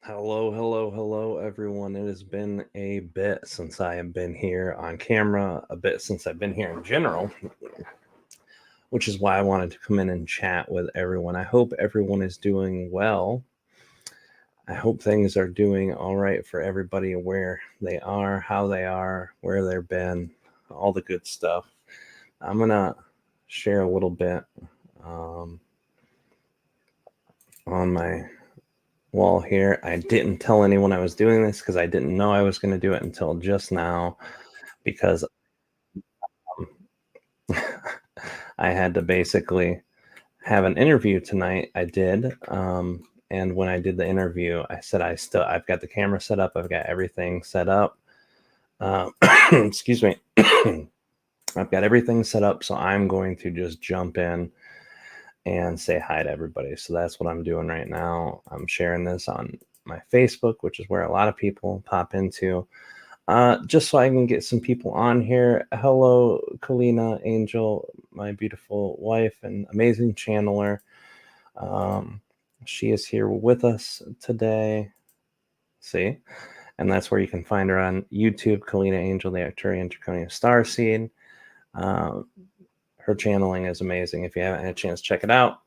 Hello, hello, hello, everyone. It has been a bit since I have been here on camera, a bit since I've been here in general, which is why I wanted to come in and chat with everyone. I hope everyone is doing well. I hope things are doing all right for everybody where they are, how they are, where they've been, all the good stuff. I'm going to share a little bit on my wall here. I didn't tell anyone I was doing this because I didn't know I was going to do it until just now because I had to basically have an interview tonight. I did. And when I did the interview, I said, I've got the camera set up. I've got everything set up. Excuse me. I've got everything set up. So I'm going to just jump in and say hi to everybody. So that's what I'm doing right now. I'm sharing this on my Facebook, which is where a lot of people pop into. Just so I can get some people on here. Hello, Kalina Angel, my beautiful wife and amazing channeler. She is here with us today. See? And that's where you can find her on YouTube, Kalina Angel, the Arcturian Draconian Starseed. Her channeling is amazing. If you haven't had a chance, check it out.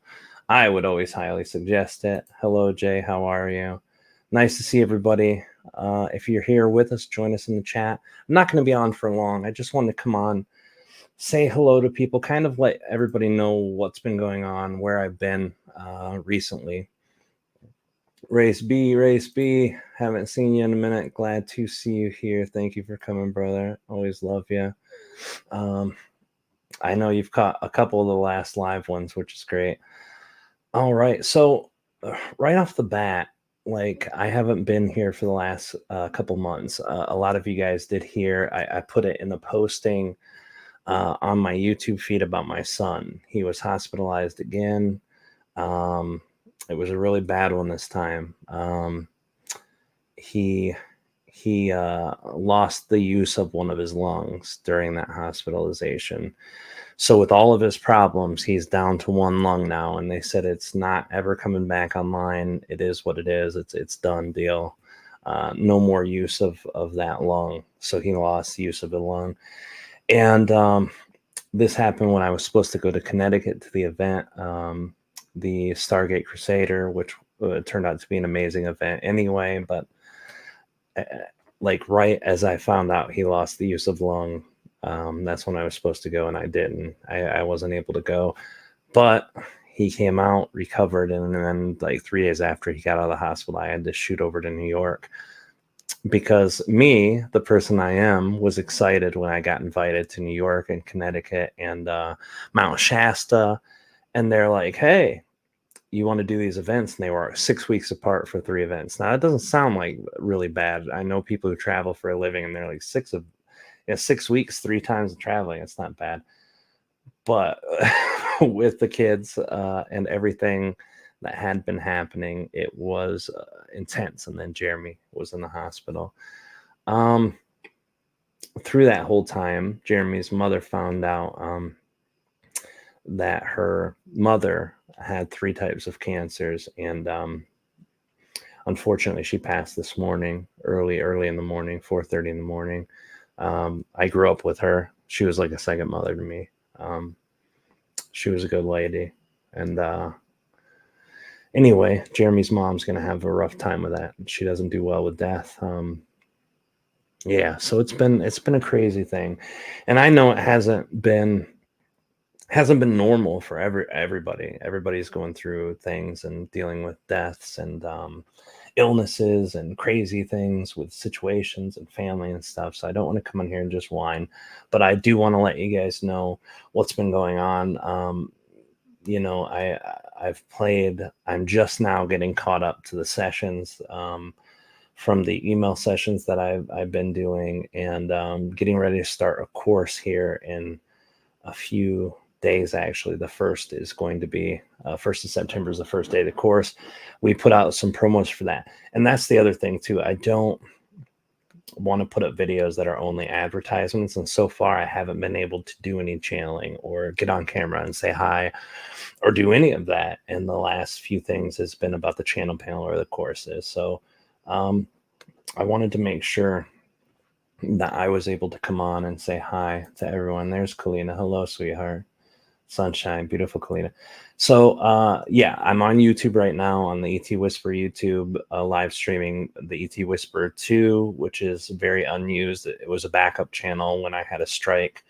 I would always highly suggest it. Hello, Jay. How are you? Nice to see everybody. If you're here with us, join us in the chat. I'm not going to be on for long. I just wanted to come on, say hello to people, kind of let everybody know what's been going on, where I've been recently. Race B, haven't seen you in a minute. Glad to see you here. Thank you for coming, brother. Always love you. I know you've caught a couple of the last live ones, which is great. All right. So right off the bat, like I haven't been here for the last couple months. A lot of you guys did hear. I put it in the posting on my YouTube feed about my son. He was hospitalized again. It was a really bad one this time. He lost the use of one of his lungs during that hospitalization. So with all of his problems, he's down to one lung now, and they said it's not ever coming back online. It is what it is. It's done deal. No more use of that lung. So he lost the use of the lung. And this happened when I was supposed to go to Connecticut to the event, the Stargate Crusader, which turned out to be an amazing event anyway. But like right as I found out he lost the use of lung, that's when I was supposed to go, and I didn't. I wasn't able to go, but he came out, recovered, and then like 3 days after he got out of the hospital, I had to shoot over to New York because me, the person I am, was excited when I got invited to New York and Connecticut and Mount Shasta, and they're like, "Hey, you want to do these events?" And they were 6 weeks apart for 3 events. Now, that doesn't sound like really bad. I know people who travel for a living, and they're like 6 weeks, 3 times of traveling. It's not bad. But with the kids and everything that had been happening, it was intense. And then Jeremy was in the hospital. Through that whole time, Jeremy's mother found out that her mother had 3 types of cancers, and unfortunately she passed this morning, early in the morning, 4:30 in the morning. I grew up with her. She was like a second mother to me. She was a good lady. And anyway, Jeremy's mom's going to have a rough time with that. She doesn't do well with death. Yeah, so it's been a crazy thing. And I know it hasn't been normal for everybody. Everybody's going through things and dealing with deaths and illnesses and crazy things with situations and family and stuff. So I don't want to come in here and just whine, but I do want to let you guys know what's been going on. You know, I'm just now getting caught up to the sessions from the email sessions that I've been doing, and getting ready to start a course here in a few days. Actually, the first is going to be 1st of September is the first day of the course. We put out some promos for that, and that's the other thing too. I don't want to put up videos that are only advertisements, and so far I haven't been able to do any channeling or get on camera and say hi or do any of that. And the last few things has been about the channel panel or the courses. So I wanted to make sure that I was able to come on and say hi to everyone. There's Kalina. Hello, sweetheart. Sunshine, beautiful Kalina. So yeah, I'm on YouTube right now on the ET Whisper YouTube, live streaming the ET Whisper 2, which is very unused. It was a backup channel when I had a strike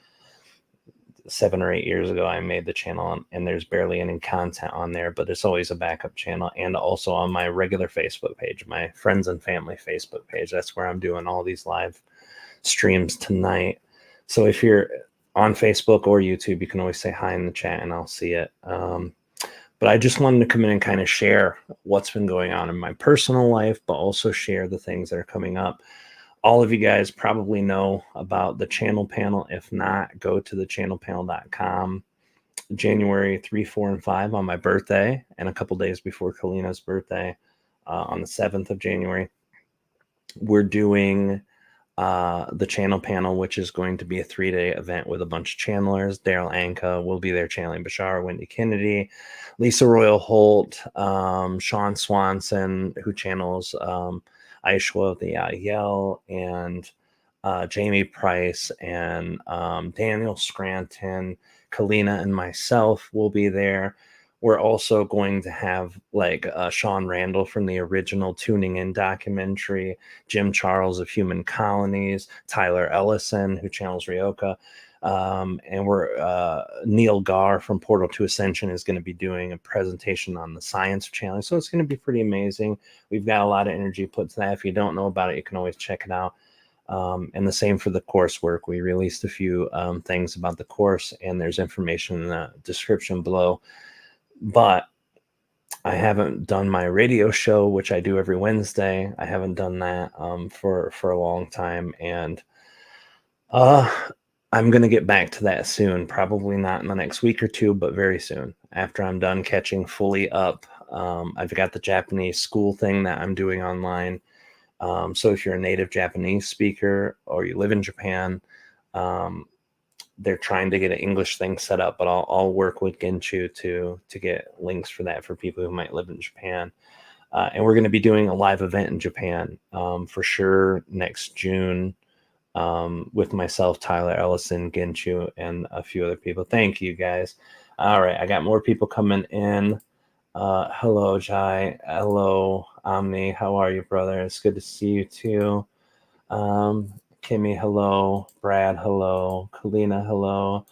7 or 8 years ago. I made the channel, and there's barely any content on there, but it's always a backup channel. And also on my regular Facebook page, my friends and family Facebook page. That's where I'm doing all these live streams tonight. So if you're on Facebook or YouTube, you can always say hi in the chat and I'll see it. But I just wanted to come in and kind of share what's been going on in my personal life, but also share the things that are coming up. All of you guys probably know about the channel panel. If not, go to thechannelpanel.com. January 3, 4, and 5 on my birthday, and a couple days before Kalina's birthday, on the 7th of January, we're doing the channel panel, which is going to be a 3-day event with a bunch of channelers. Daryl Anka will be there channeling Bashar, Wendy Kennedy, Lisa Royal Holt, Sean Swanson, who channels Aishwa the Yael, and Jamie Price, and Daniel Scranton, Kalina, and myself will be there. We're also going to have like Sean Randall from the original Tuning In documentary, Jim Charles of Human Colonies, Tyler Ellison, who channels Ryoka, and we're Neil Gar from Portal to Ascension is going to be doing a presentation on the science of channeling. So it's going to be pretty amazing. We've got a lot of energy put to that. If you don't know about it, you can always check it out. And the same for the coursework. We released a few things about the course, and there's information in the description below. But I haven't done my radio show, which I do every Wednesday. I haven't done that for a long time, and I'm going to get back to that soon. Probably not in the next week or two, but very soon after I'm done catching fully up. I've got the Japanese school thing that I'm doing online. So if you're a native Japanese speaker or you live in Japan, they're trying to get an English thing set up, but I'll work with Genshu to get links for that for people who might live in Japan. And we're going to be doing a live event in Japan for sure next June with myself, Tyler Ellison, Genshu, and a few other people. Thank you, guys. All right, I got more people coming in. Hello, Jai. Hello, Omni. How are you, brother? It's good to see you too. Kimmy, hello. Brad, hello. Kalina, hello.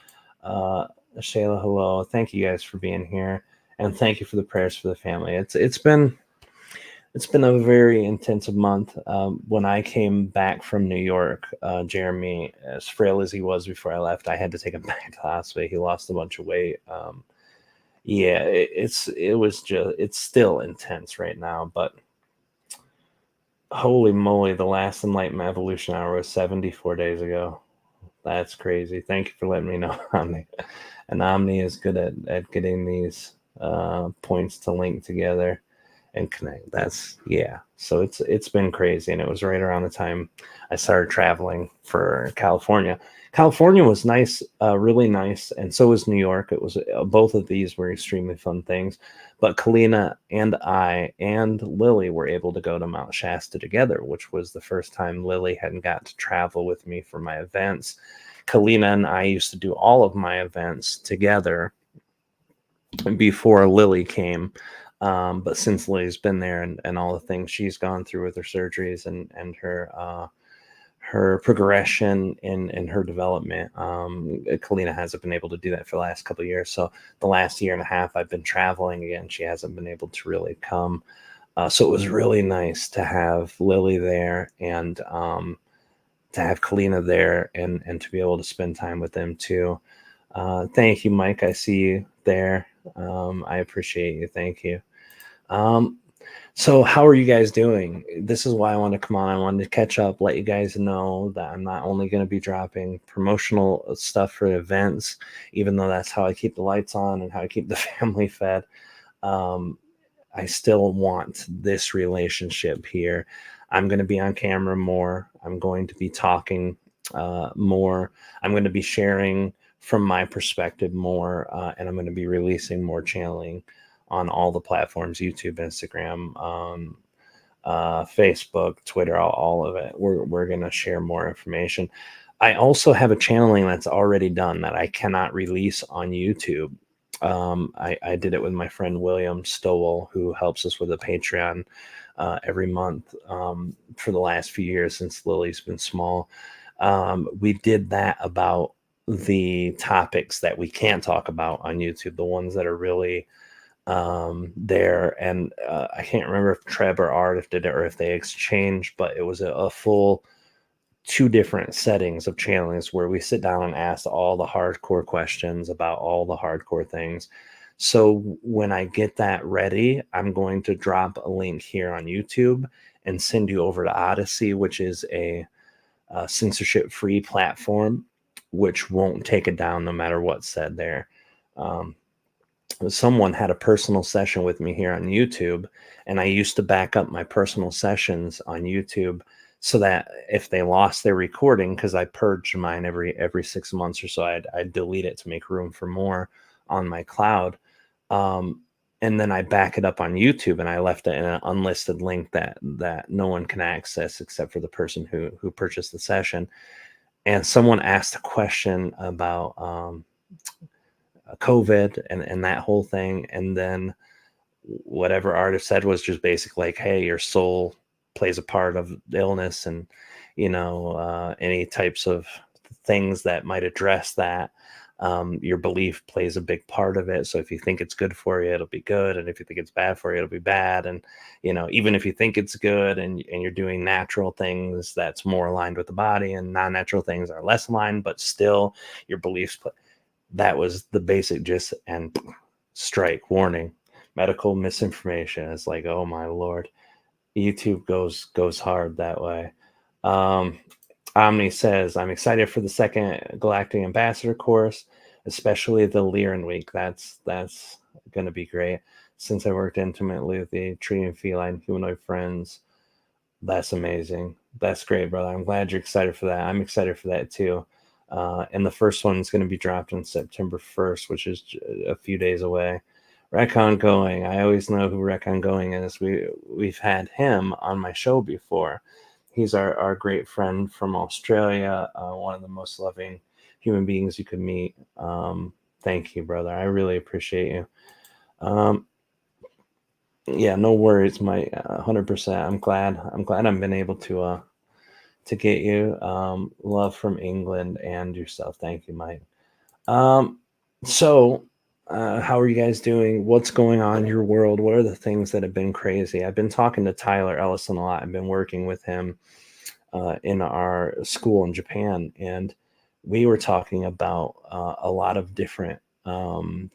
Shayla, hello. Thank you guys for being here, and thank you for the prayers for the family. It's been a very intensive month. When I came back from New York, Jeremy, as frail as he was before I left, I had to take him back to the hospital. He lost a bunch of weight. Yeah, it's still intense right now, but holy moly, the last Enlightenment Evolution Hour was 74 days ago. That's crazy. Thank you for letting me know, Omni. And Omni is good at getting these points to link together and connect. So it's been crazy, and it was right around the time I started traveling for California. California was nice, really nice, and so was New York. It was both of these were extremely fun things. But Kalina and I and Lily were able to go to Mount Shasta together, which was the first time Lily hadn't got to travel with me for my events. Kalina and I used to do all of my events together before Lily came. But since Lily's been there and all the things she's gone through with her surgeries and her progression in her development, Kalina hasn't been able to do that for the last couple of years. So the last year and a half I've been traveling again. She hasn't been able to really come. So it was really nice to have Lily there and to have Kalina there and to be able to spend time with them too. Thank you, Mike. I see you there. I appreciate you. Thank you. So how are you guys doing? This is why I wanted to come on. I wanted to catch up, let you guys know that I'm not only going to be dropping promotional stuff for events, even though that's how I keep the lights on and how I keep the family fed. I still want this relationship here. I'm going to be on camera more. I'm going to be talking more. I'm going to be sharing from my perspective more, and I'm going to be releasing more channeling on all the platforms, YouTube, Instagram, Facebook, Twitter, all of it. We're going to share more information. I also have a channeling that's already done that I cannot release on YouTube. I did it with my friend William Stowell, who helps us with a Patreon every month for the last few years since Lily's been small. We did that about the topics that we can't talk about on YouTube, the ones that are really there. And I can't remember if Treb or Art did it or if they exchanged, but it was a full 2 different settings of channelings where we sit down and ask all the hardcore questions about all the hardcore things. So when I get that ready, I'm going to drop a link here on YouTube and send you over to Odyssey, which is a censorship-free platform, which won't take it down no matter what's said there. Someone had a personal session with me here on YouTube, and I used to back up my personal sessions on YouTube so that if they lost their recording, because I purged mine every 6 months or so, I'd delete it to make room for more on my cloud. And then I back it up on YouTube, and I left it in an unlisted link that no one can access except for the person who purchased the session. And someone asked a question about COVID and that whole thing, and then whatever artist said was just basically like, hey, your soul plays a part of illness, and any types of things that might address that. Your belief plays a big part of it. So if you think it's good for you, it'll be good, and if you think it's bad for you, it'll be bad. And even if you think it's good and you're doing natural things, that's more aligned with the body, and non-natural things are less aligned, but still your beliefs play. That was the basic gist. And strike warning, medical misinformation. It's like, oh my Lord, YouTube goes hard that way. Omni says, I'm excited for the second Galactic Ambassador course, especially the Lyran week. That's going to be great. Since I worked intimately with the tree and feline humanoid friends, that's amazing. That's great, brother. I'm glad you're excited for that. I'm excited for that too. And the first one is going to be dropped on September 1st, which is a few days away. Recon Going. I always know who Recon Going is. We've had him on my show before. He's our great friend from Australia, one of the most loving human beings you could meet. Thank you, brother. I really appreciate you. Yeah, no worries, Mike. 100%. I'm glad I've been able to get you. Love from England and yourself. Thank you, Mike. So how are you guys doing? What's going on in your world? What are the things that have been crazy? I've been talking to Tyler Ellison a lot. I've been working with him in our school in Japan, and we were talking about a lot of different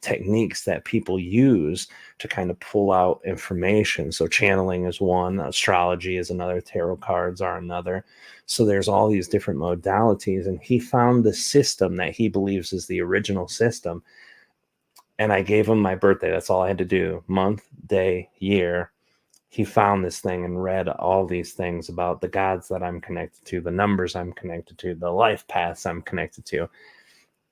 techniques that people use to kind of pull out information. So channeling is one, astrology is another, tarot cards are another. So there's all these different modalities, and he found the system that he believes is the original system. And I gave him my birthday. That's all I had to do. Month, day, year. He found this thing and read all these things about the gods that I'm connected to, the numbers I'm connected to, the life paths I'm connected to.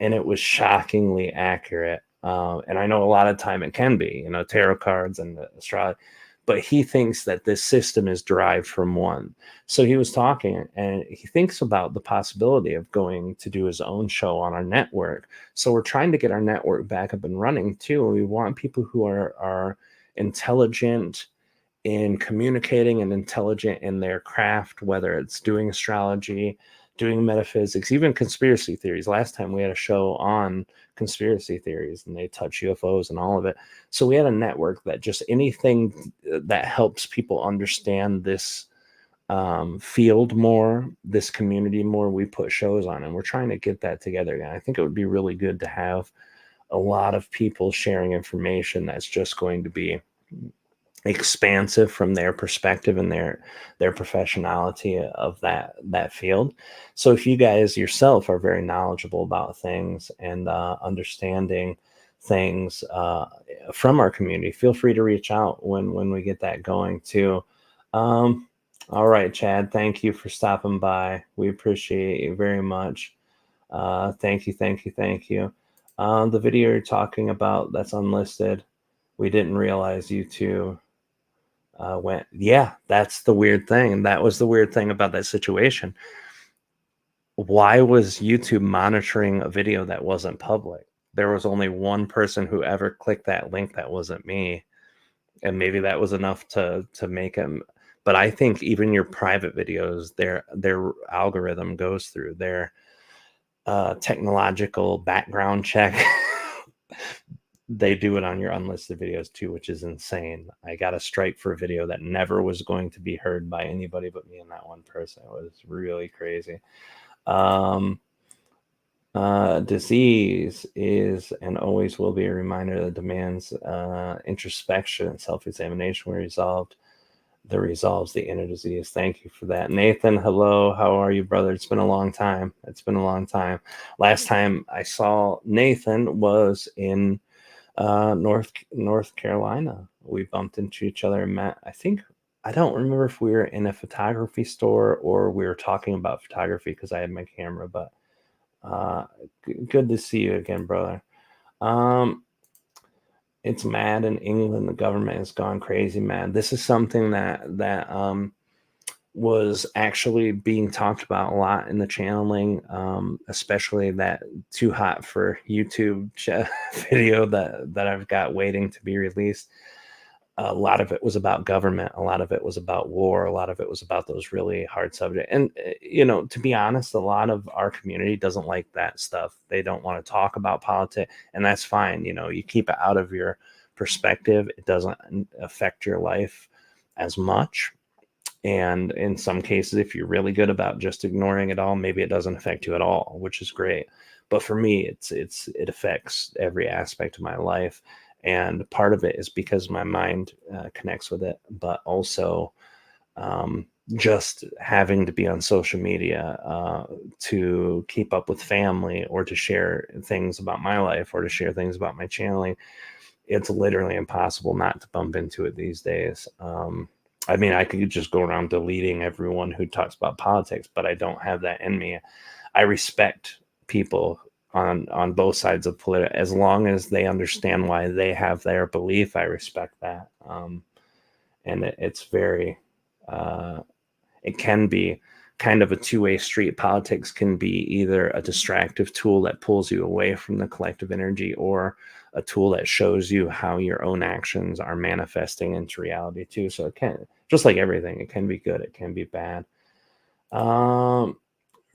And it was shockingly accurate. And I know a lot of time it can be, tarot cards and astrology, but he thinks that this system is derived from one. So he was talking, and he thinks about the possibility of going to do his own show on our network. So we're trying to get our network back up and running too. We want people who are intelligent in communicating and intelligent in their craft, whether it's doing astrology, doing metaphysics, even conspiracy theories. Last time we had a show on conspiracy theories, and they touch UFOs and all of it. So we had a network that just anything that helps people understand this field more, this community more, we put shows on, and we're trying to get that together again. I think it would be really good to have a lot of people sharing information that's just going to be expansive from their perspective and their professionality of that field. So if you guys yourself are very knowledgeable about things and understanding things from our community, feel free to reach out when we get that going too. All right, Chad, thank you for stopping by. We appreciate you very much. Thank you. The video you're talking about that's unlisted, we didn't realize you two went, yeah, that's the weird thing. And that was the weird thing about that situation. Why was YouTube monitoring a video that wasn't public? There was only one person who ever clicked that link that wasn't me. And maybe that was enough to make him. But I think even your private videos, their algorithm goes through their technological background check. They do it on your unlisted videos too, which is insane. I got a strike for a video that never was going to be heard by anybody but me and that one person. It was really crazy. Disease is and always will be a reminder that demands introspection and self-examination were resolved. The resolves the inner disease. Thank you for that. Nathan, hello. How are you, brother? It's been a long time. It's been a long time. Last time I saw Nathan was in North Carolina. We bumped into each other and met. I don't remember if we were in a photography store or we were talking about photography because I had my camera, but good to see you again, brother. It's mad in England. The government has gone crazy, man. This is something that was actually being talked about a lot in the channeling, especially that Too Hot for YouTube video that I've got waiting to be released. A lot of it was about government. A lot of it was about war. A lot of it was about those really hard subjects. And, to be honest, a lot of our community doesn't like that stuff. They don't want to talk about politics, and that's fine. You keep it out of your perspective. It doesn't affect your life as much. And in some cases, if you're really good about just ignoring it all, maybe it doesn't affect you at all, which is great. But for me, it affects every aspect of my life. And part of it is because my mind connects with it, but also just having to be on social media to keep up with family or to share things about my life or to share things about my channeling. It's literally impossible not to bump into it these days. I mean, I could just go around deleting everyone who talks about politics, but I don't have that in me. I respect people on both sides of political, as long as they understand why they have their belief. I respect that, and it's very. It can be kind of a two-way street. Politics can be either a distractive tool that pulls you away from the collective energy, or a tool that shows you how your own actions are manifesting into reality too. So it can, just like everything, it can be good, it can be bad.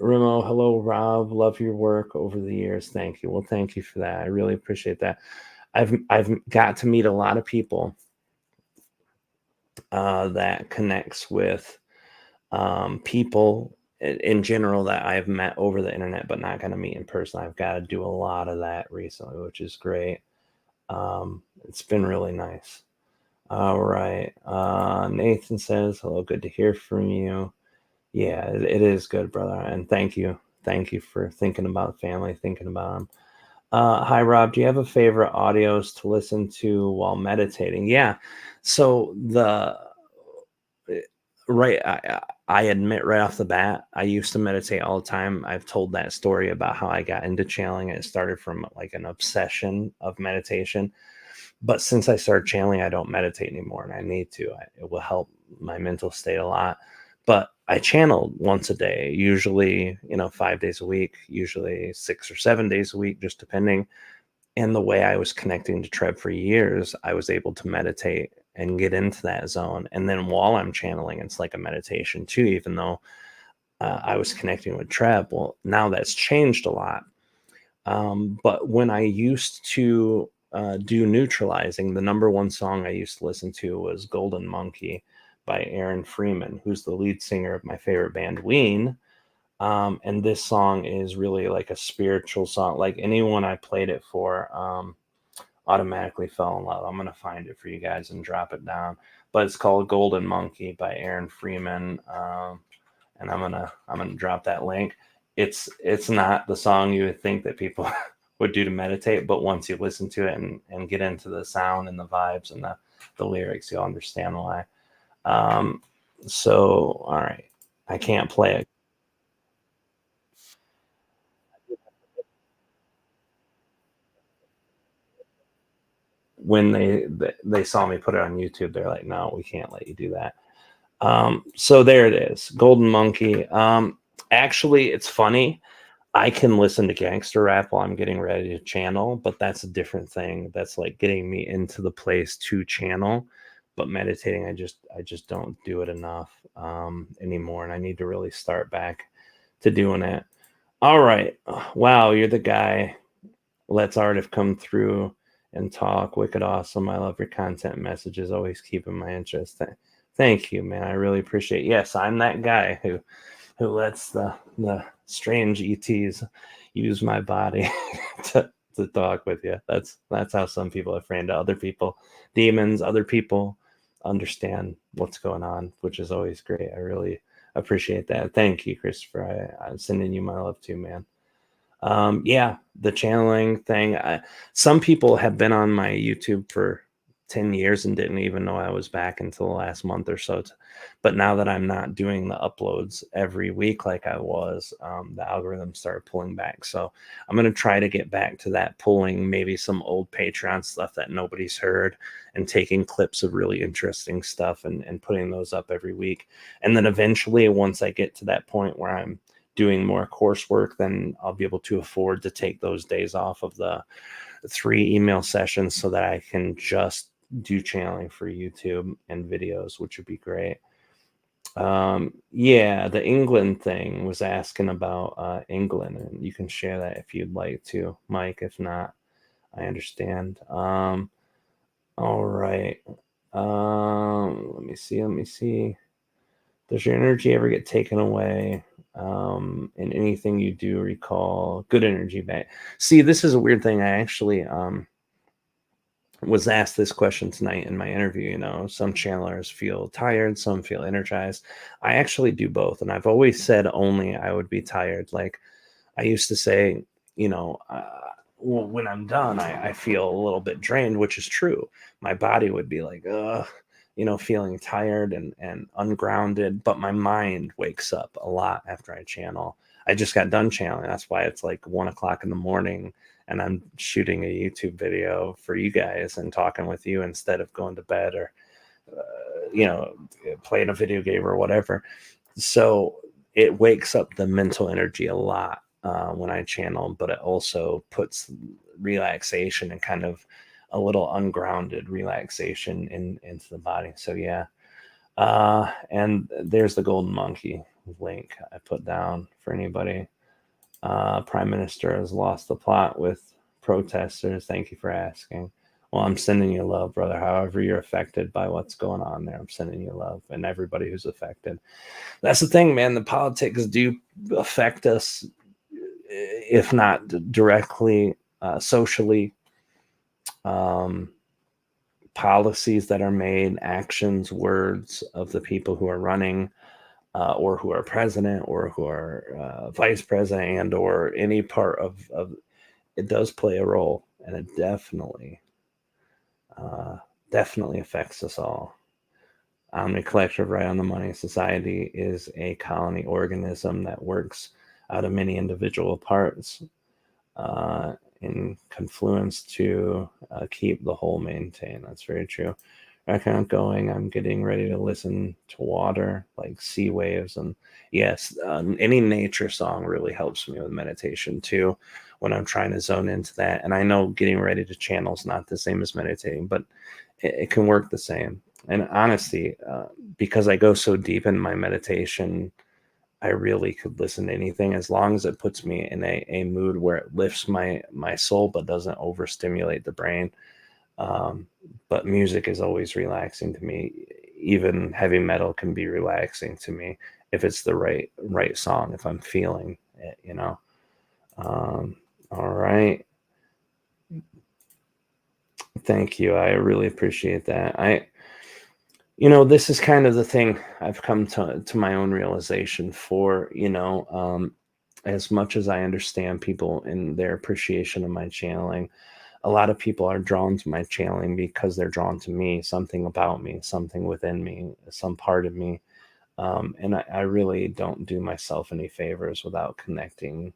Remo, hello, Rob. Love your work over the years. Thank you. Well, thank you for that. I really appreciate that. I've got to meet a lot of people that connects with people in general that I've met over the internet, but not going to meet in person. I've got to do a lot of that recently, which is great. It's been really nice. All right. Nathan says, hello, good to hear from you. Yeah, it is good, brother. And thank you. Thank you for thinking about family, thinking about them. Hi, Rob. Do you have a favorite audios to listen to while meditating? Yeah. So right, I admit right off the bat, I used to meditate all the time. I've told that story about how I got into channeling. It started from like an obsession of meditation. But since I started channeling, I don't meditate anymore, and I need to. It will help my mental state a lot. But I channel once a day, usually, 5 days a week, usually 6 or 7 days a week, just depending. And the way I was connecting to Treb for years, I was able to meditate and get into that zone. And then while I'm channeling, it's like a meditation too, even though I was connecting with Treb. Well, now that's changed a lot. But when I used to do neutralizing, the number one song I used to listen to was Golden Monkey by Aaron Freeman, who's the lead singer of my favorite band, Ween. And this song is really like a spiritual song. Like anyone I played it for automatically fell in love. I'm going to find it for you guys and drop it down. But it's called Golden Monkey by Aaron Freeman. And I'm gonna drop that link. It's not the song you would think that people would do to meditate, but once you listen to it and get into the sound and the vibes and the lyrics, you'll understand why. So all right, I can't play it. when they saw me put it on YouTube, they're like, no, we can't let you do that. So there it is, Golden Monkey. Actually, it's funny. I can listen to gangster rap while I'm getting ready to channel, but that's a different thing. That's like getting me into the place to channel. But meditating, I just don't do it enough anymore, and I need to really start back to doing it. All right, wow, you're the guy. Let's Artif come through and talk. Wicked awesome. I love your content messages. Always keeping my interest. Thank you, man. I really appreciate it. Yes, I'm that guy who lets the strange ETs use my body to talk with you. That's how some people are framed to other people. Demons, other people understand what's going on, which is always great. I really appreciate that. Thank you, Christopher. I'm sending you my love too, man. Yeah, the channeling thing. Some people have been on my YouTube for 10 years and didn't even know I was back until the last month or so. But now that I'm not doing the uploads every week like I was, the algorithm started pulling back. So I'm going to try to get back to that, pulling maybe some old Patreon stuff that nobody's heard and taking clips of really interesting stuff and putting those up every week. And then eventually, once I get to that point where I'm doing more coursework, then I'll be able to afford to take those days off of the 3 email sessions so that I can just do channeling for YouTube and videos, which would be great. Yeah, the England thing was asking about England, and you can share that if you'd like to, Mike. If not, I understand. All right. Let me see. Does your energy ever get taken away? And anything you do recall good energy back? See, this is a weird thing. I actually was asked this question tonight in my interview. Some channelers feel tired, some feel energized. I actually do both, and I've always said only I would be tired. Like I used to say, well, when I'm done, I feel a little bit drained, which is true. My body would be like, feeling tired and ungrounded, but my mind wakes up a lot after I channel. I just got done channeling. That's why it's like 1:00 in the morning and I'm shooting a YouTube video for you guys and talking with you instead of going to bed or, playing a video game or whatever. So it wakes up the mental energy a lot when I channel, but it also puts relaxation and kind of a little ungrounded relaxation into the body. So yeah. And there's the Golden Monkey link I put down for anybody. Prime Minister has lost the plot with protesters. Thank you for asking. Well, I'm sending you love, brother. However you're affected by what's going on there, I'm sending you love, and everybody who's affected. That's the thing, man. The politics do affect us, if not directly, socially. Policies that are made, actions, words of the people who are running, or who are president, or who are vice president, and or any part of it does play a role, and it definitely affects us all. Omni Collective, right on the money. Society is a colony organism that works out of many individual parts in confluence to keep the whole maintained. That's very true. I'm going. I'm getting ready to listen to water, like sea waves. And yes, any nature song really helps me with meditation too, when I'm trying to zone into that. And I know getting ready to channel is not the same as meditating, but it can work the same. And honestly, because I go so deep in my meditation, I really could listen to anything as long as it puts me in a mood where it lifts my soul, but doesn't overstimulate the brain. But music is always relaxing to me. Even heavy metal can be relaxing to me if it's the right song, if I'm feeling it, all right. Thank you. I really appreciate that. This is kind of the thing I've come to my own realization for, as much as I understand people in their appreciation of my channeling, a lot of people are drawn to my channeling because they're drawn to me, something about me, something within me, some part of me. And I really don't do myself any favors without connecting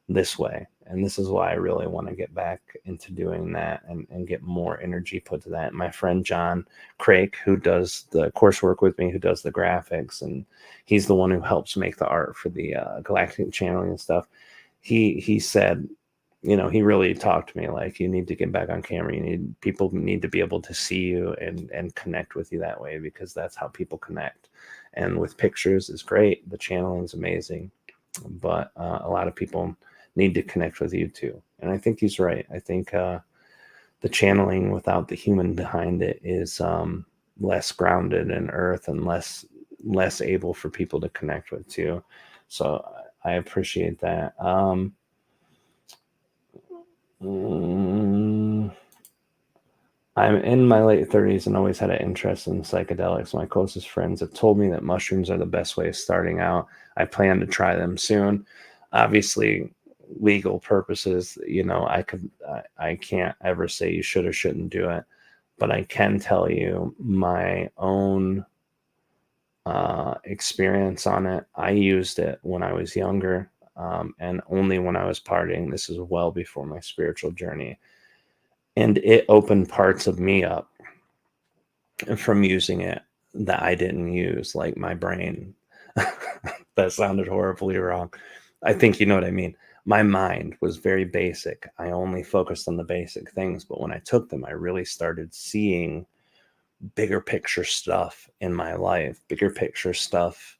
this way. And this is why I really want to get back into doing that and get more energy put to that. My friend John Craik, who does the coursework with me, who does the graphics, and he's the one who helps make the art for the galactic channeling and stuff. He said, you know, he really talked to me like, you need to get back on camera. People need to be able to see you and connect with you that way, because that's how people connect. And with pictures is great. The channeling is amazing, but a lot of people need to connect with you too. And I think he's right. I think the channeling without the human behind it is less grounded in earth and less able for people to connect with too. So I appreciate that. I'm in my late 30s and always had an interest in psychedelics. My closest friends have told me that mushrooms are the best way of starting out. I plan to try them soon. Obviously, legal purposes, you know, I can't ever say you should or shouldn't do it, but I can tell you my own experience on it. I used it when I was younger, and only when I was partying. This is well before my spiritual journey. And it opened parts of me up from using it that I didn't use, like my brain. That sounded horribly wrong. I think you know what I mean. My mind was very basic. I only focused on the basic things, but when I took them, I really started seeing bigger picture stuff in my life, bigger picture stuff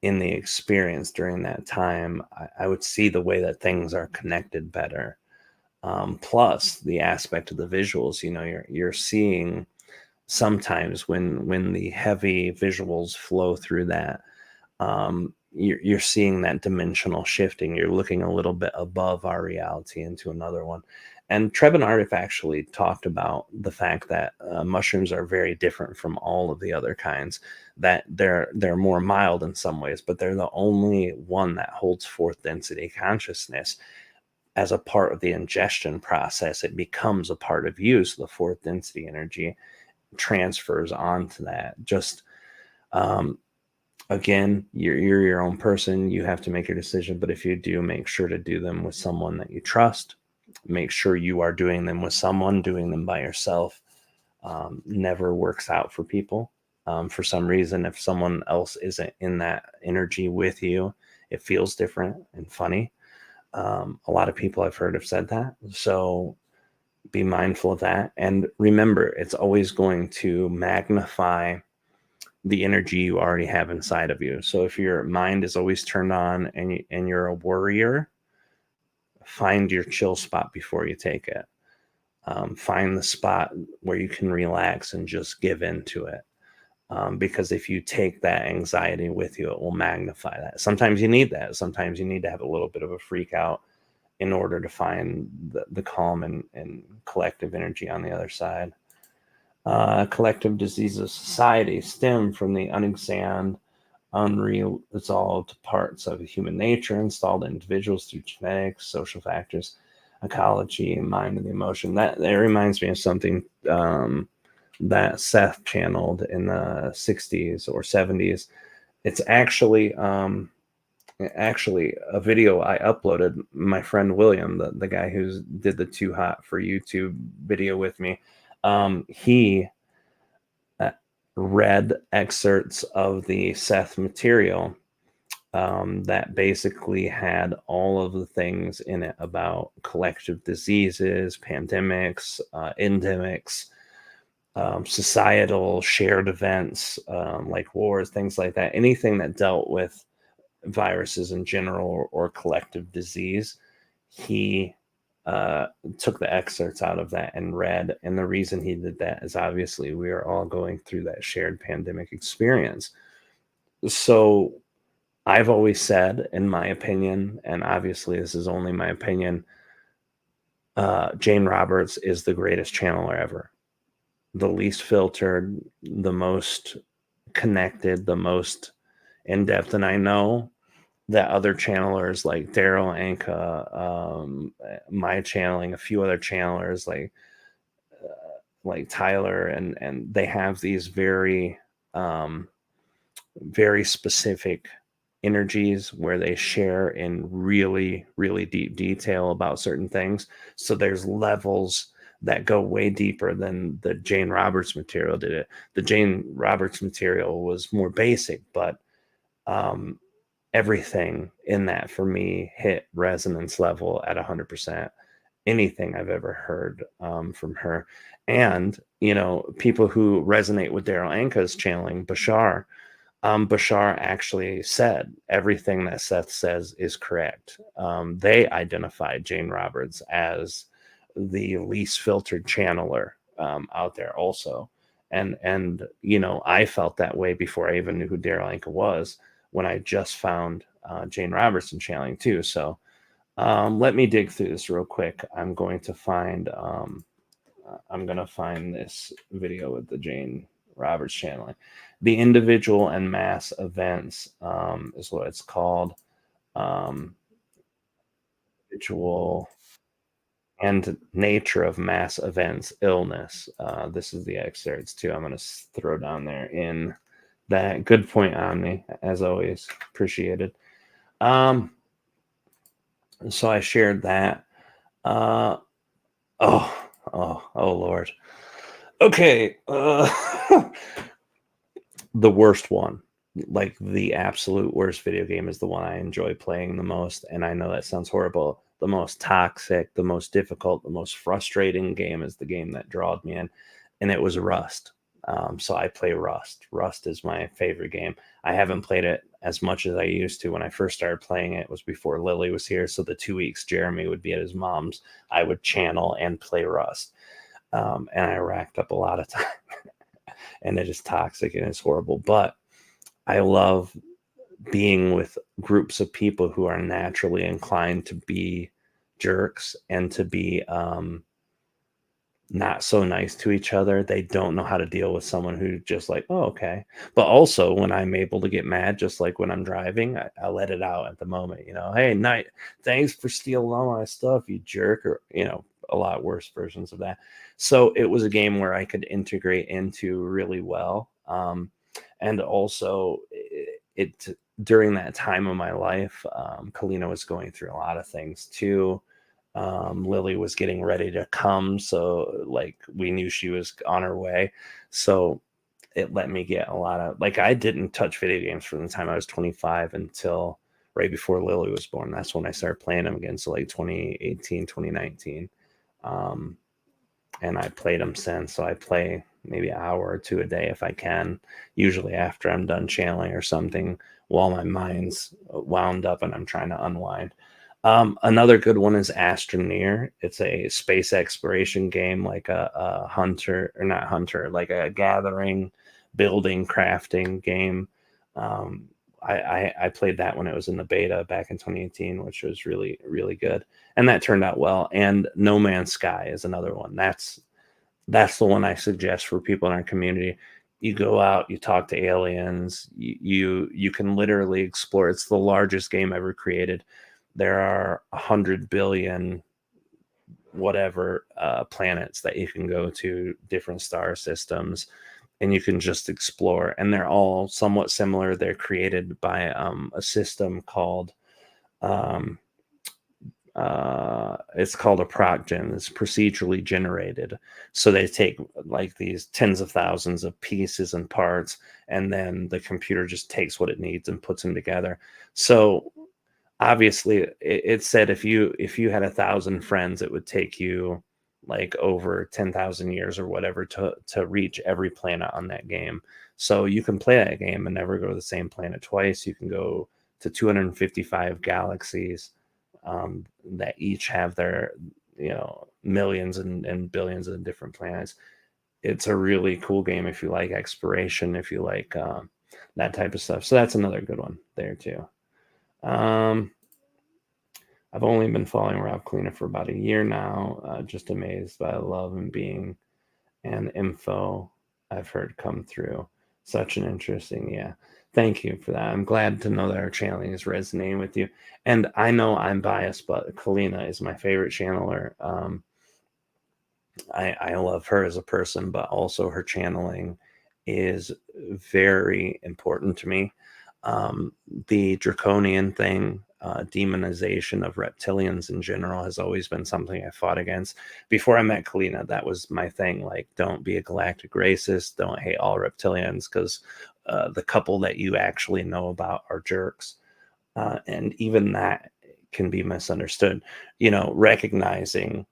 in the experience during that time. I would see the way that things are connected better. Plus the aspect of the visuals, you know, you're seeing sometimes when the heavy visuals flow through that, you're seeing that dimensional shifting. You're looking a little bit above our reality into another one. And Treb and Artif actually talked about the fact that mushrooms are very different from all of the other kinds, that they're more mild in some ways, but they're the only one that holds fourth density consciousness as a part of the ingestion process. It becomes a part of you. So the fourth density energy transfers onto that. Just again, you're your own person. You have to make your decision. But if you do, make sure to do them with someone that you trust. Make sure you are doing them with someone. Doing them by yourself never works out for people. For some reason, if someone else isn't in that energy with you, it feels different and funny. A lot of people I've heard have said that. So be mindful of that. And remember, it's always going to magnify the energy you already have inside of you. So if your mind is always turned on and you're a worrier, find your chill spot before you take it. Find the spot where you can relax and just give into it. Because if you take that anxiety with you, it will magnify that. Sometimes you need that. Sometimes you need to have a little bit of a freak out in order to find the calm and collective energy on the other side. Collective diseases of society stem from the unexamined, unresolved parts of human nature installed in individuals through genetics, social factors, ecology, mind, and the emotion. That reminds me of something that Seth channeled in the 60s or 70s. It's actually a video I uploaded. My friend William, the guy who did the Too Hot for YouTube video with me, he read excerpts of the Seth material that basically had all of the things in it about collective diseases, pandemics, endemics, societal shared events, like wars, things like that. Anything that dealt with viruses in general or collective disease, he took the excerpts out of that and read. And the reason he did that is obviously we are all going through that shared pandemic experience. So I've always said, in my opinion, and obviously this is only my opinion, Jane Roberts is the greatest channeler ever. The least filtered, the most connected, the most in depth. And I know that other channelers like Daryl Anka, my channeling, a few other channelers like Tyler, and they have these very very specific energies where they share in really, really deep detail about certain things. So there's levels that go way deeper than the Jane Roberts material did it. The Jane Roberts material was more basic, but um, everything in that for me hit resonance level at 100%. Anything I've ever heard from her. And, people who resonate with Daryl Anka's channeling, Bashar, Bashar actually said everything that Seth says is correct. They identified Jane Roberts as the least filtered channeler out there also. And I felt that way before I even knew who Daryl Anka was, when I just found Jane Roberts in channeling too. So let me dig through this real quick. I'm going to find this video with the Jane Roberts channeling. The individual and mass events is what it's called. Individual and nature of mass events, illness. This is the excerpts too. I'm going to throw down there in that. Good point, Omni, as always. Appreciated. So I shared that. Oh Lord. Okay. The worst one, like the absolute worst video game, is the one I enjoy playing the most. And I know that sounds horrible. The most toxic, the most difficult, the most frustrating game is the game that drawed me in. And it was Rust. So I play Rust. Rust is my favorite game. I haven't played it as much as I used to. When I first started playing it, was before Lily was here. So the 2 weeks Jeremy would be at his mom's, I would channel and play Rust. And I racked up a lot of time. And it is toxic and it's horrible. But I love being with groups of people who are naturally inclined to be jerks and to be not so nice to each other. They don't know how to deal with someone who just like, oh, okay. But also when I'm able to get mad, just like when I'm driving, I let it out at the moment, hey, night, thanks for stealing all my stuff, you jerk, or, a lot worse versions of that. So it was a game where I could integrate into really well. And also it during that time of my life, Kalina was going through a lot of things too. Lily was getting ready to come, so like we knew she was on her way, so it let me get a lot of, like, I didn't touch video games from the time I was 25 until right before Lily was born. That's when I started playing them again, so like 2018, 2019. And I played them since. So I play maybe an hour or two a day if I can, usually after I'm done channeling or something, while my mind's wound up and I'm trying to unwind. Another good one is Astroneer. It's a space exploration game, like a hunter, or not hunter, like a gathering, building, crafting game. I played that when it was in the beta back in 2018, which was really, really good. And that turned out well. And No Man's Sky is another one. That's the one I suggest for people in our community. You go out, you talk to aliens, you can literally explore. It's the largest game ever created. There are 100 billion whatever planets that you can go to, different star systems, and you can just explore. And they're all somewhat similar. They're created by a system called it's called a procgen. It's procedurally generated. So they take like these tens of thousands of pieces and parts, and then the computer just takes what it needs and puts them together. So obviously it said if you had 1,000 friends, it would take you like over 10,000 years or whatever to reach every planet on that game. So you can play that game and never go to the same planet twice. You can go to 255 galaxies that each have their millions and billions of different planets. It's a really cool game if you like exploration, if you like that type of stuff. So that's another good one there too. I've only been following Rob Kalina for about a year now. Just amazed by the love and being and info I've heard come through. Such an interesting, yeah. Thank you for that. I'm glad to know that our channeling is resonating with you. And I know I'm biased, but Kalina is my favorite channeler. I love her as a person, but also her channeling is very important to me. The draconian thing, demonization of reptilians in general, has always been something I fought against. Before I met Kalina, that was my thing. Like, don't be a galactic racist. Don't hate all reptilians, because the couple that you actually know about are jerks. And even that can be misunderstood. Recognizing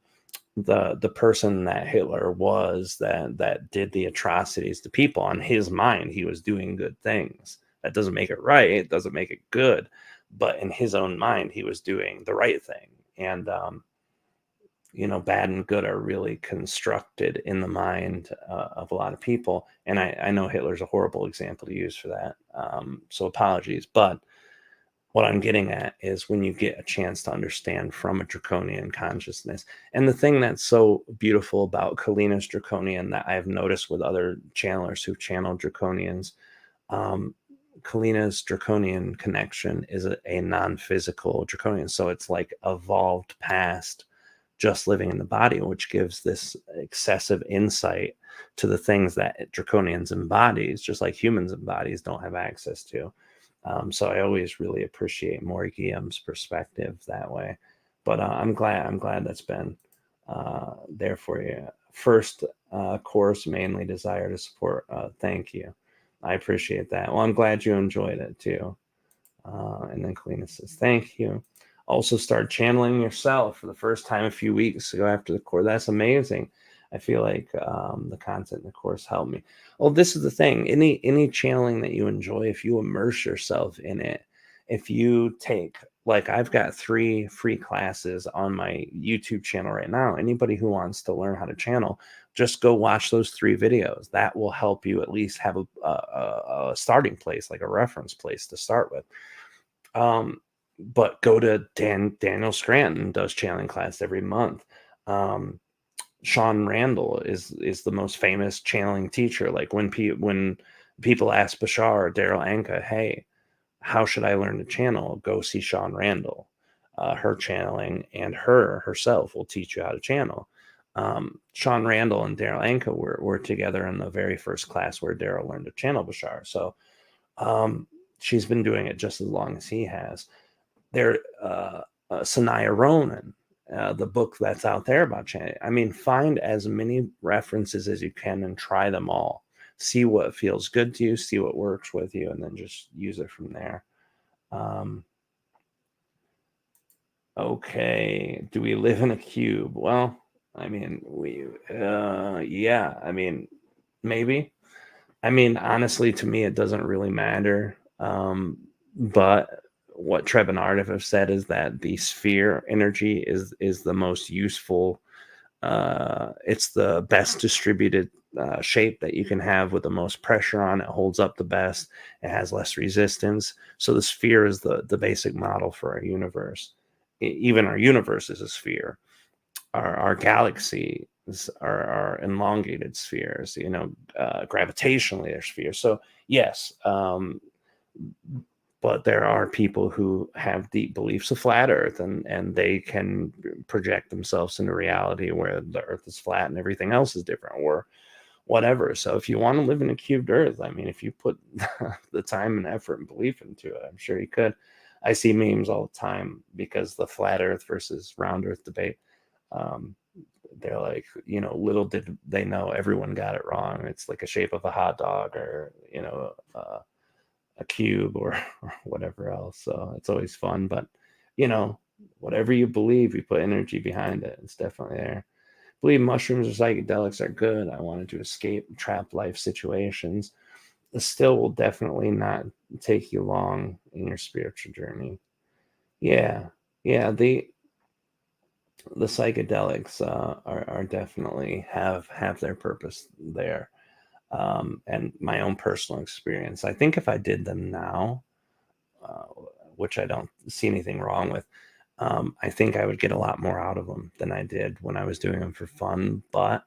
the person that Hitler was, that did the atrocities to people, on his mind, he was doing good things. That doesn't make it right. It doesn't make it good. But in his own mind, he was doing the right thing. And, bad and good are really constructed in the mind of a lot of people. And I know Hitler's a horrible example to use for that. So apologies. But what I'm getting at is when you get a chance to understand from a draconian consciousness. And the thing that's so beautiful about Kalina's draconian that I've noticed with other channelers who've channeled draconians, Kalina's draconian connection is a non-physical draconian. So it's like evolved past just living in the body, which gives this excessive insight to the things that draconians embodies, just like humans embodies, don't have access to. So I always really appreciate Morgium's perspective that way. But I'm glad that's been there for you. First course, mainly desire to support. Thank you. I appreciate that. Well, I'm glad you enjoyed it too. And then Kalina says, thank you. Also start channeling yourself for the first time a few weeks ago after the course. That's amazing. I feel like the content in the course helped me. Well, this is the thing. Any channeling that you enjoy, if you immerse yourself in it, if you take, like, I've got 3 free classes on my YouTube channel right now. Anybody who wants to learn how to channel, just go watch those 3 videos. That will help you at least have a starting place, like a reference place to start with. But go to Daniel Scranton does channeling class every month. Sean Randall is the most famous channeling teacher. Like, when people ask Bashar or Daryl Anka, hey, how should I learn to channel? Go see Sean Randall. Her channeling and herself will teach you how to channel. Sean Randall and Daryl Anka were together in the very first class where Daryl learned to channel Bashar. So she's been doing it just as long as he has. Sanaya Ronan, the book that's out there about channeling. I mean, find as many references as you can and try them all. See what feels good to you, see what works with you, and then just use it from there. Okay, do we live in a cube? Well, I mean, yeah, I mean, maybe. I mean, honestly, to me, it doesn't really matter. But what Treb and Art have said is that the sphere energy is the most useful. It's the best distributed shape that you can have with the most pressure on it. Holds up the best. It has less resistance. So the sphere is the basic model for our universe. Even our universe is a sphere. Our galaxy are elongated spheres. Gravitationally, they're spheres. So yes. But there are people who have deep beliefs of flat Earth, and they can project themselves into reality where the Earth is flat and everything else is different, or whatever. So if you want to live in a cubed Earth, I mean, if you put the time and effort and belief into it, I'm sure you could. I see memes all the time because the flat Earth versus round Earth debate. They're like, little did they know everyone got it wrong. It's like a shape of a hot dog, or a cube, or whatever else. So it's always fun. But whatever you believe, you put energy behind it. It's definitely there. Believe mushrooms or psychedelics are good. I wanted to escape trap life situations. It still will definitely not take you long in your spiritual journey. Yeah. The psychedelics are definitely have their purpose there. And my own personal experience, I think if I did them now, which I don't see anything wrong with, I think I would get a lot more out of them than I did when I was doing them for fun. But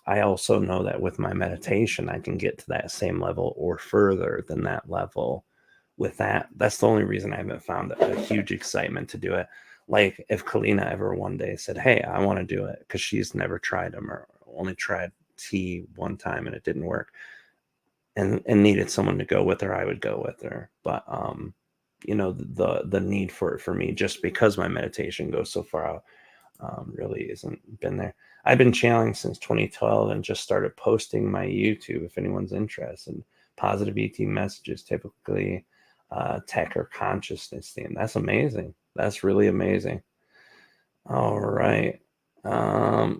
I also know that with my meditation, I can get to that same level or further than that level with that. That's the only reason I haven't found a huge excitement to do it. Like, if Kalina ever one day said, hey, I want to do it, because she's never tried them, or only tried tea one time and it didn't work. and needed someone to go with her, I would go with her. But the need for it for me, just because my meditation goes so far out, really isn't been there. I've been channeling since 2012 and just started posting my YouTube if anyone's interested. Positive ET messages, typically tech or consciousness theme. That's amazing. That's really amazing. All right. All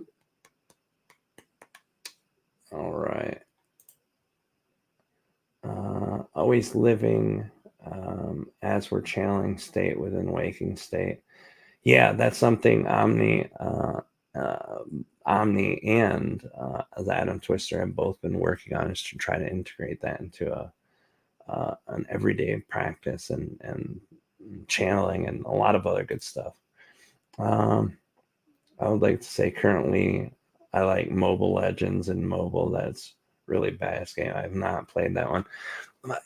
right. Always living as we're channeling state within waking state. Yeah, that's something Omni and the Atom Twister have both been working on, is to try to integrate that into an everyday practice and channeling and a lot of other good stuff. I would like to say currently I like Mobile Legends and mobile. That's really badass game. I have not played that one.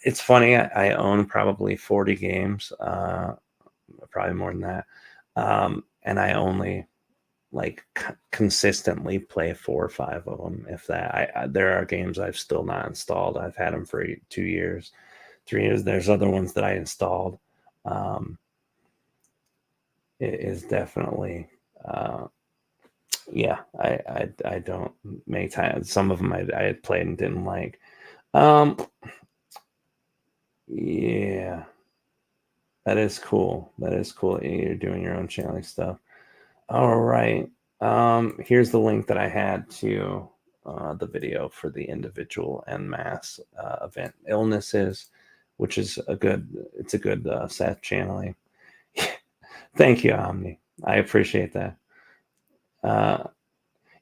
It's funny. I own probably 40 games, probably more than that. And I only consistently play 4 or 5 of them, if that. There are games I've still not installed. I've had them for 2 years, 3 years. There's other ones that I installed. It is definitely, yeah. I don't make time. Some of them I had played and didn't like. Yeah, that is cool. That is cool. You're doing your own channeling stuff. All right. Here's the link that I had to the video for the individual and mass event illnesses, which is a good Seth channeling. Thank you, Omni. I appreciate that.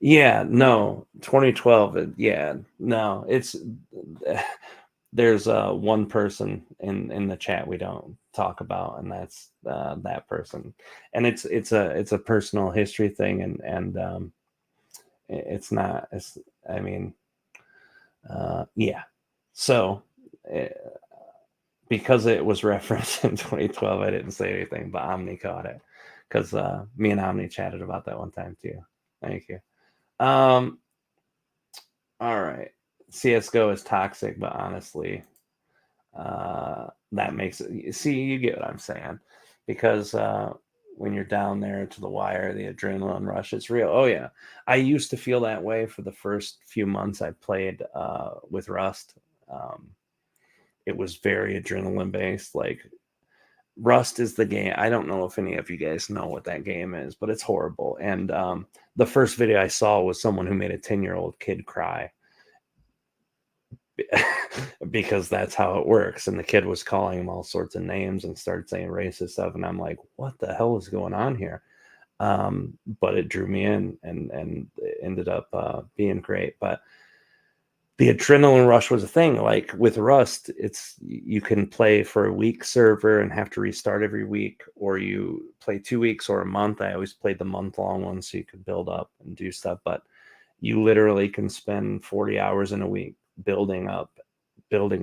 Yeah, no, 2012. Yeah, no, it's there's one person in the chat we don't talk about, and that's that person, and it's a personal history thing, and it's not. I mean, yeah. So because it was referenced in 2012, I didn't say anything, but Omni caught it because me and Omni chatted about that one time too. Thank you. All right. CSGO is toxic, but honestly, that makes it. See, you get what I'm saying, because when you're down there to the wire, the adrenaline rush is real. Oh yeah, I used to feel that way for the first few months I played with Rust. It was very adrenaline based. Like, Rust is the game. I don't know if any of you guys know what that game is, but it's horrible. And the first video I saw was someone who made a 10-year-old kid cry because that's how it works. And the kid was calling him all sorts of names and started saying racist stuff. And I'm like, what the hell is going on here? But it drew me in, and it ended up being great. But the adrenaline rush was a thing. Like with Rust, you can play for a week server and have to restart every week, or you play 2 weeks or a month. I always played the month-long one so you could build up and do stuff. But you literally can spend 40 hours in a week building a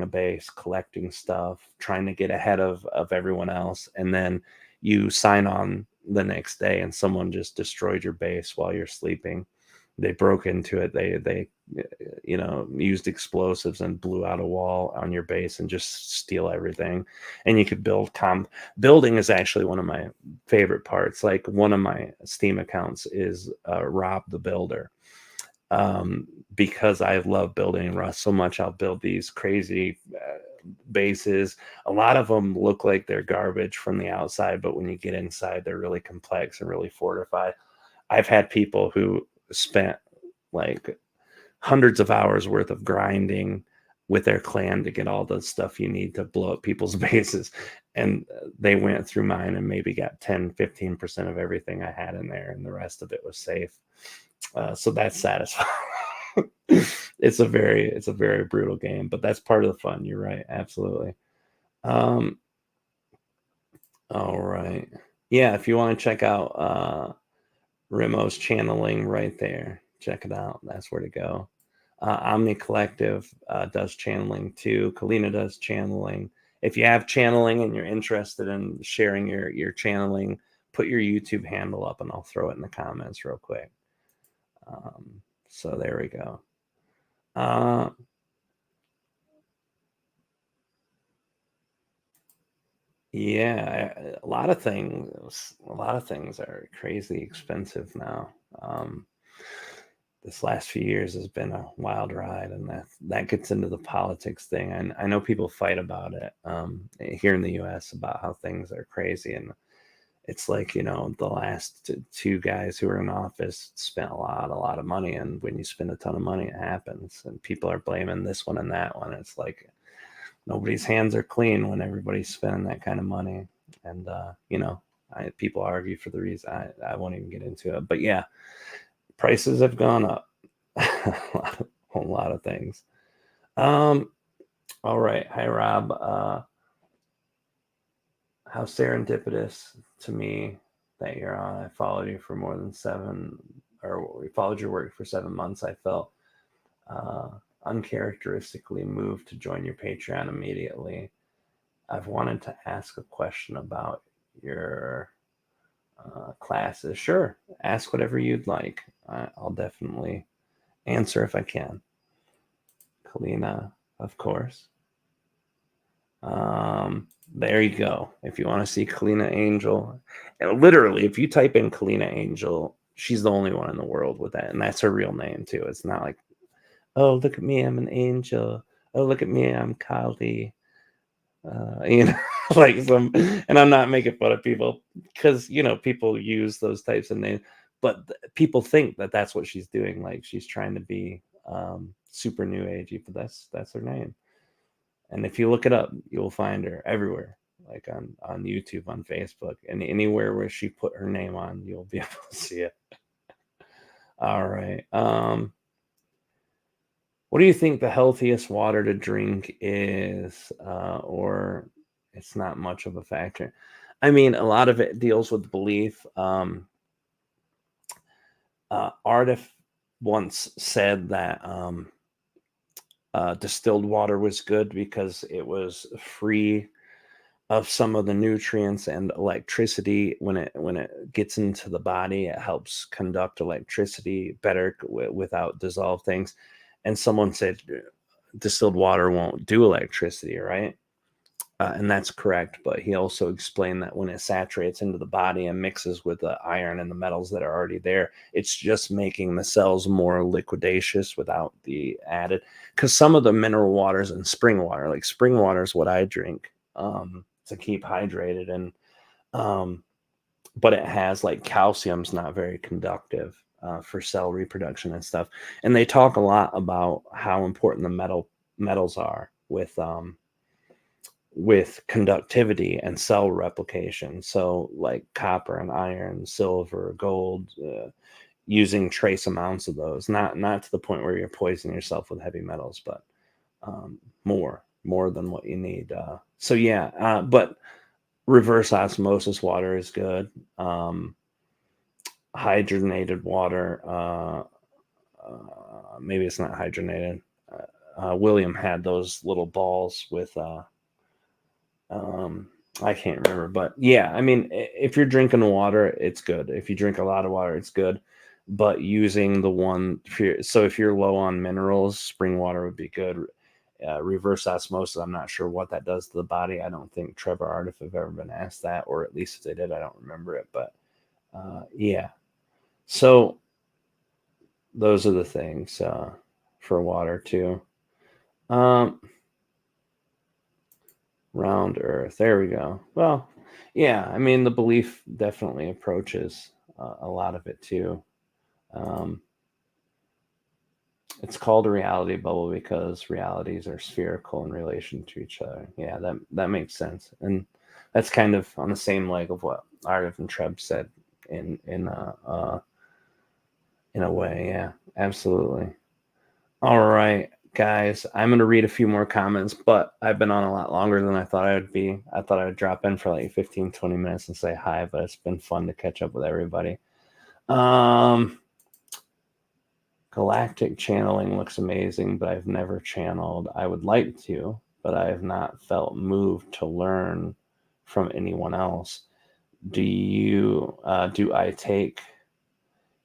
base, collecting stuff, trying to get ahead of everyone else, and then you sign on the next day and someone just destroyed your base while you're sleeping. They broke into it. They used explosives and blew out a wall on your base and just steal everything. And you could build building is actually one of my favorite parts. Like, one of my Steam accounts is Rob the Builder. Because I love building Rust so much, I'll build these crazy bases. A lot of them look like they're garbage from the outside, but when you get inside, they're really complex and really fortified. I've had people who spent like hundreds of hours worth of grinding with their clan to get all the stuff you need to blow up people's bases, and they went through mine and maybe got 10-15% of everything I had in there, and the rest of it was safe. So that's satisfying. It's a very brutal game, but that's part of the fun. You're right, absolutely. All right, yeah, if you want to check out Rimo's channeling right there, check it out. That's where to go. Omni Collective does channeling too. Kalina does channeling. If you have channeling and you're interested in sharing your channeling, put your YouTube handle up and I'll throw it in the comments real quick. So there we go. Yeah, a lot of things are crazy expensive now. This last few years has been a wild ride, and that gets into the politics thing. And I know people fight about it here in the U.S. about how things are crazy, and it's like, the last two guys who were in office spent a lot of money, and when you spend a ton of money, it happens, and people are blaming this one and that one. It's like nobody's hands are clean when everybody's spending that kind of money. And people argue for the reason. I won't even get into it, but yeah, prices have gone up. A lot of things. Um, all right. Hi, Rob. How serendipitous to me that you're on. I followed you for more than we followed your work for 7 months. I felt uh, uncharacteristically moved to join your Patreon immediately. I've wanted to ask a question about your classes. Sure, ask whatever you'd like. I'll definitely answer if I can. Kalina, of course. There you go. If you want to see Kalina Angel, and literally, if you type in Kalina Angel, she's the only one in the world with that, and that's her real name too. It's not like, oh, look at me, I'm an angel. Oh, look at me, I'm Kali. You know, like and I'm not making fun of people because people use those types of names, but people think that that's what she's doing. Like she's trying to be super new agey, but that's her name. And if you look it up, you'll find her everywhere, like on YouTube, on Facebook, and anywhere where she put her name on, you'll be able to see it. All right. What do you think the healthiest water to drink is, or it's not much of a factor? I mean, a lot of it deals with belief. Ardif once said that distilled water was good because it was free of some of the nutrients and electricity. When it gets into the body, it helps conduct electricity better without dissolved things. And someone said distilled water won't do electricity, right? And that's correct. But he also explained that when it saturates into the body and mixes with the iron and the metals that are already there, it's just making the cells more liquidacious without the added. Because some of the mineral waters and spring water, like spring water is what I drink to keep hydrated, and but it has like calcium's not very conductive for cell reproduction and stuff. And they talk a lot about how important the metals are with conductivity and cell replication. So like copper and iron, silver, gold, using trace amounts of those, not to the point where you're poisoning yourself with heavy metals, but more than what you need. So yeah, but reverse osmosis water is good. Hydrogenated water, maybe it's not hydrogenated. William had those little balls with I can't remember, but yeah, I mean, if you're drinking water, it's good. If you drink a lot of water, it's good. But using the one, so if you're low on minerals, spring water would be good. Reverse osmosis, I'm not sure what that does to the body. I don't think Trevor Ardif have ever been asked that, or at least if they did, I don't remember it. But yeah, so those are the things for water too. Round Earth. There we go. Well, yeah, I mean, the belief definitely approaches a lot of it too. It's called a reality bubble because realities are spherical in relation to each other. Yeah, that makes sense, and that's kind of on the same leg of what Ardif and Treb said in a way. Yeah, absolutely. All right, guys, I'm going to read a few more comments, but I've been on a lot longer than I thought I would be. I thought I would drop in for like 15, 20 minutes and say hi, but it's been fun to catch up with everybody. Galactic channeling looks amazing, but I've never channeled. I would like to, but I have not felt moved to learn from anyone else. Do I take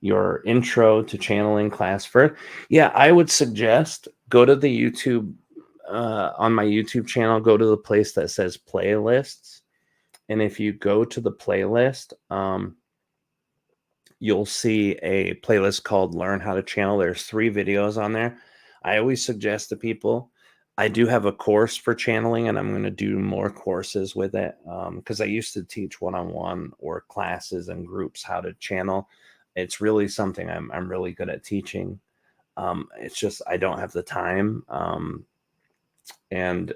your intro to channeling class first? Yeah, I would suggest go to the YouTube on my YouTube channel, go to the place that says playlists, And if you go to the playlist, you'll see a playlist called Learn How to Channel. There's 3 videos on there. I always suggest to people, I do have a course for channeling, and I'm going to do more courses with it, because I used to teach one-on-one or classes and groups how to channel. It's really something I'm really good at teaching. It's just I don't have the time, and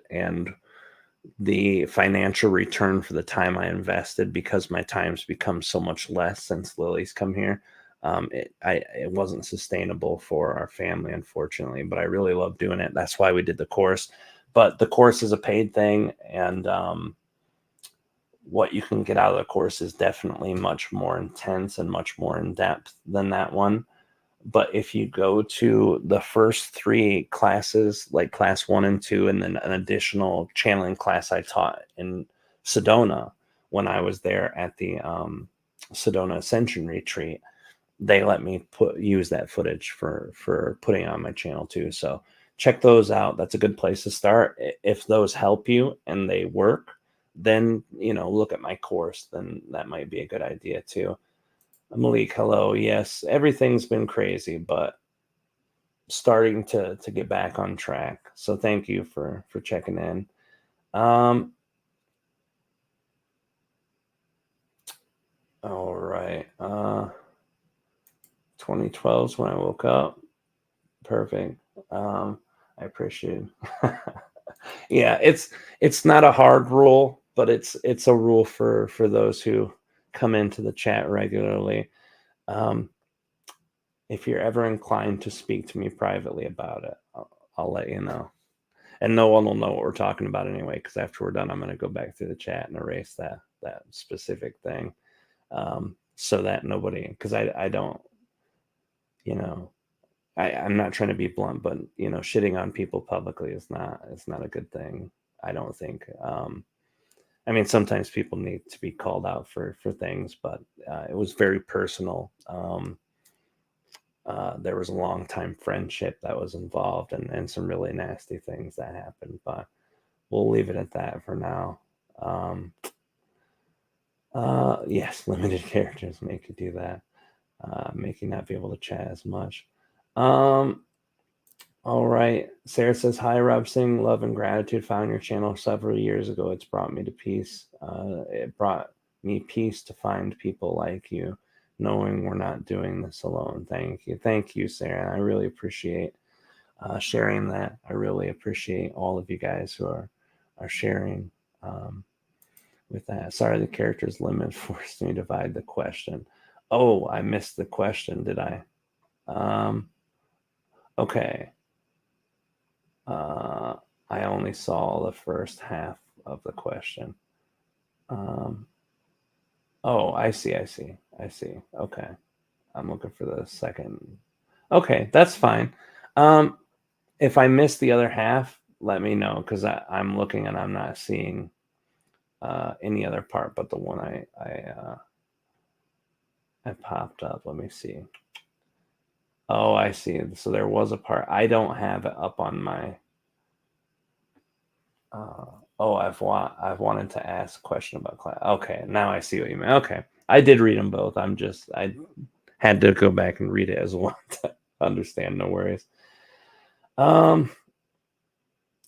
the financial return for the time I invested, because my time's become so much less since Lily's come here. It wasn't sustainable for our family, unfortunately, but I really love doing it. That's why we did the course. But the course is a paid thing, and what you can get out of the course is definitely much more intense and much more in depth than that one. But if you go to the first 3 classes, like class 1 and 2, and then an additional channeling class I taught in Sedona when I was there at the Sedona Ascension Retreat, they let me use that footage for putting on my channel too. So check those out. That's a good place to start. If those help you and they work, then, look at my course. Then that might be a good idea too. Malik, hello. Yes, everything's been crazy, but starting to get back on track. So thank you for checking in. All right. 2012 is when I woke up. Perfect. I appreciate it. Yeah, it's not a hard rule, but it's a rule for those who come into the chat regularly. If you're ever inclined to speak to me privately about it, I'll let you know. And no one will know what we're talking about anyway, because after we're done, I'm going to go back through the chat and erase that specific thing, so that nobody, because I don't, I'm not trying to be blunt, but shitting on people publicly is not a good thing. I don't think. I mean, sometimes people need to be called out for things, but it was very personal. There was a long time friendship that was involved, and some really nasty things that happened, but we'll leave it at that for now. Yes, limited characters make you do that, make you not be able to chat as much. All right. Sarah says, hi, Rob, Singh, love and gratitude. Found your channel several years ago. It's brought me to peace. It brought me peace to find people like you, knowing we're not doing this alone. Thank you. Thank you, Sarah. I really appreciate sharing that. I really appreciate all of you guys who are sharing with that. Sorry, the character's limit forced me to divide the question. Oh, I missed the question, did I? Okay. I only saw the first half of the question. Oh, I see. Okay. I'm looking for the second. Okay, that's fine. If I missed the other half, let me know, because I'm looking and I'm not seeing any other part but the one I popped up. Let me see. Oh, I see. So there was a part. I don't have it up on my... I've wanted to ask a question about class. Okay, now I see what you mean. Okay, I did read them both. I had to go back and read it as well to understand. No worries.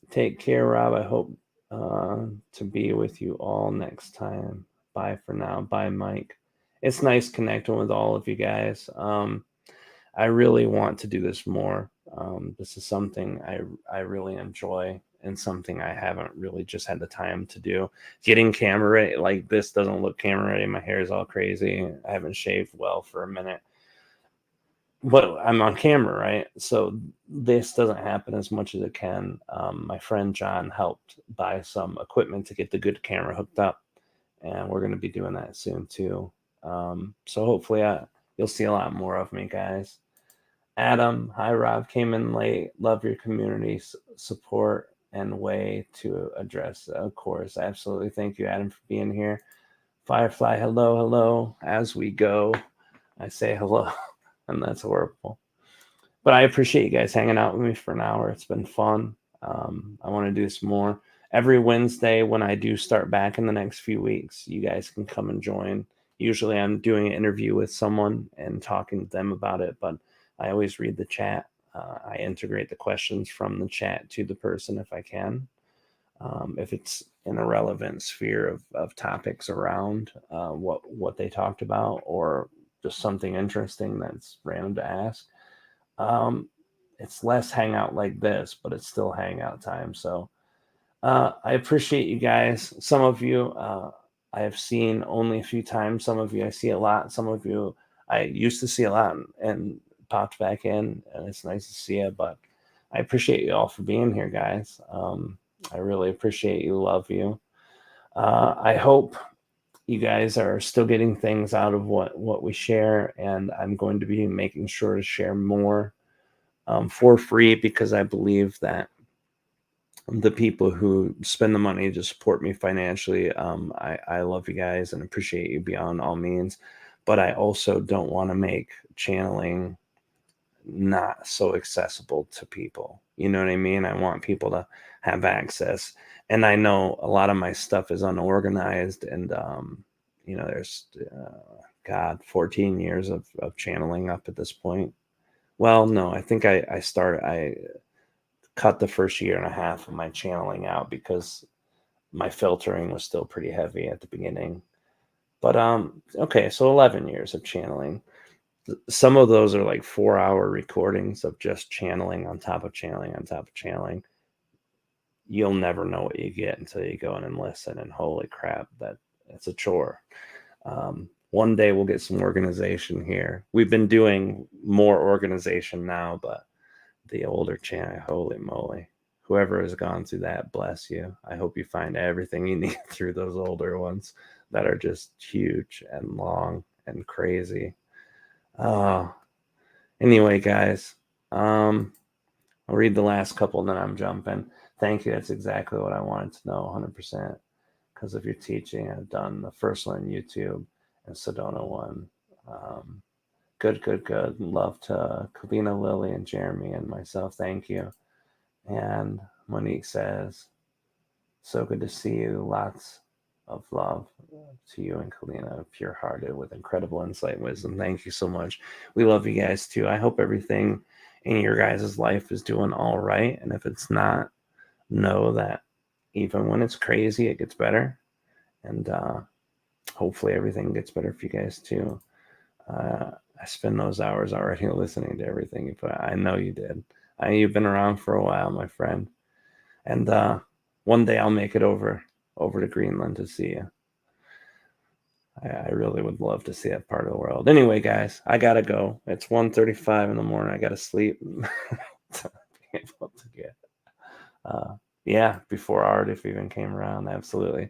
Take care, Rob. I hope to be with you all next time. Bye for now. Bye, Mike. It's nice connecting with all of you guys. I really want to do this more. This is something I really enjoy, and something I haven't really just had the time to do. Getting camera ready, like this doesn't look camera ready. My hair is all crazy. I haven't shaved well for a minute, but I'm on camera, right? So this doesn't happen as much as it can. My friend John helped buy some equipment to get the good camera hooked up, and we're going to be doing that soon too. So hopefully you'll see a lot more of me, guys. Adam, hi, Rob, came in late. Love your community support and way to address, of course. Absolutely. Thank you, Adam, for being here. Firefly, hello. As we go, I say hello, and that's horrible. But I appreciate you guys hanging out with me for an hour. It's been fun. I want to do this more. every Wednesday when I do start back in the next few weeks, you guys can come and join. Usually I'm doing an interview with someone and talking to them about it, but I always read the chat. I integrate the questions from the chat to the person if I can. If it's in a relevant sphere of topics around what they talked about, or just something interesting that's random to ask. It's less hangout like this, but it's still hangout time. So I appreciate you guys. Some of you I have seen only a few times. Some of you I see a lot. Some of you I used to see a lot and popped back in, and it's nice to see you. But I appreciate you all for being here, guys. I really appreciate you. Love you. I hope you guys are still getting things out of what we share, and I'm going to be making sure to share more for free, because I believe that the people who spend the money to support me financially, I love you guys and appreciate you beyond all means, but I also don't want to make channeling not so accessible to people. You know what I mean? I want people to have access. And I know a lot of my stuff is unorganized, and there's 14 years of channeling up at this point. Well, no, I think I cut the first year and a half of my channeling out because my filtering was still pretty heavy at the beginning. But okay, so 11 years of channeling. Some of those are like 4-hour recordings of just channeling on top of channeling on top of channeling. You'll never know what you get until you go in and listen, and holy crap, that's a chore. One day we'll get some organization here. We've been doing more organization now, but the older channel, holy moly. Whoever has gone through that, bless you. I hope you find everything you need through those older ones that are just huge and long and crazy. Anyway, guys, I'll read the last couple and then I'm jumping. Thank you. That's exactly what I wanted to know, 100%. Because of your teaching, I've done the first one on YouTube and Sedona one. Good. Love to Kalina, Lily, and Jeremy and myself. Thank you. And Monique says, so good to see you. Lots of love to you and Kalina, pure-hearted with incredible insight and wisdom. Thank you so much. We love you guys too. I hope everything in your guys' life is doing all right. And if it's not, know that even when it's crazy, it gets better. And hopefully everything gets better for you guys too. I spend those hours already listening to everything you put out. I know you did. You've been around for a while, my friend. And one day I'll make it over to Greenland to see you. I really would love to see that part of the world. Anyway, guys, I gotta go. It's 1:35 in the morning. I gotta sleep. To be able to get before Ardif even came around. Absolutely.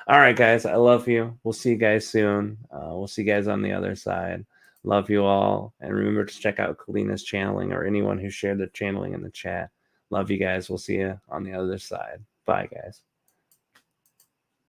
All right, guys, I love you. We'll see you guys soon. We'll see you guys on the other side. Love you all. And remember to check out Kalina's channeling, or anyone who shared their channeling in the chat. Love you guys. We'll see you on the other side. Bye, guys.